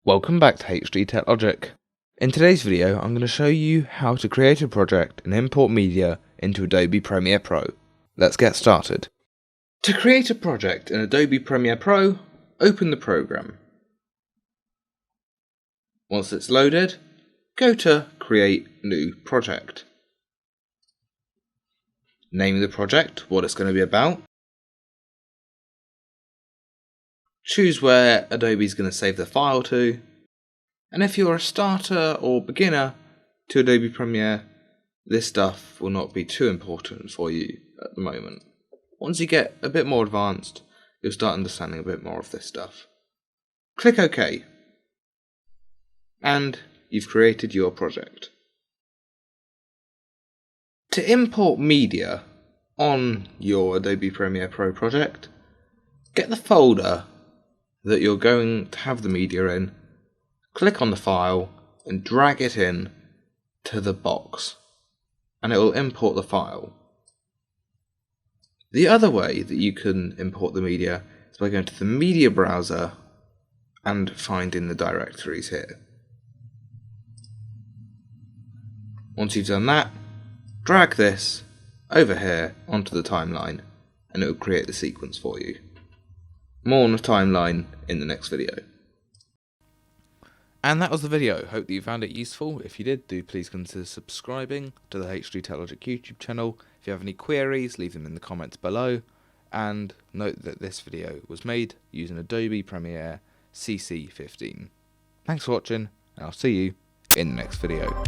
Welcome back to HDTechLogic. In today's video, I'm going to show you how to create a project and import media into Adobe Premiere Pro. Let's get started. To create a project in Adobe Premiere Pro, open the program. Once it's loaded, go to Create New Project. Name the project, what it's going to be about. Choose where Adobe is going to save the file to. And if you're a starter or beginner to Adobe Premiere, this stuff will not be too important for you at the moment. Once you get a bit more advanced, you'll start understanding a bit more of this stuff. Click OK. And you've created your project. To import media on your Adobe Premiere Pro project, get the folder that you're going to have the media in, click on the file and drag it in to the box, and it will import the file. The other way that you can import the media is by going to the media browser and finding the directories here. Once you've done that, drag this over here onto the timeline and it will create the sequence for you. More on the timeline in the next video. And that was the video. Hope that you found it useful. If you did, do please consider subscribing to the HDTechLogic YouTube channel. If you have any queries, leave them in the comments below. And note that this video was made using Adobe Premiere CC15. Thanks for watching, and I'll see you in the next video.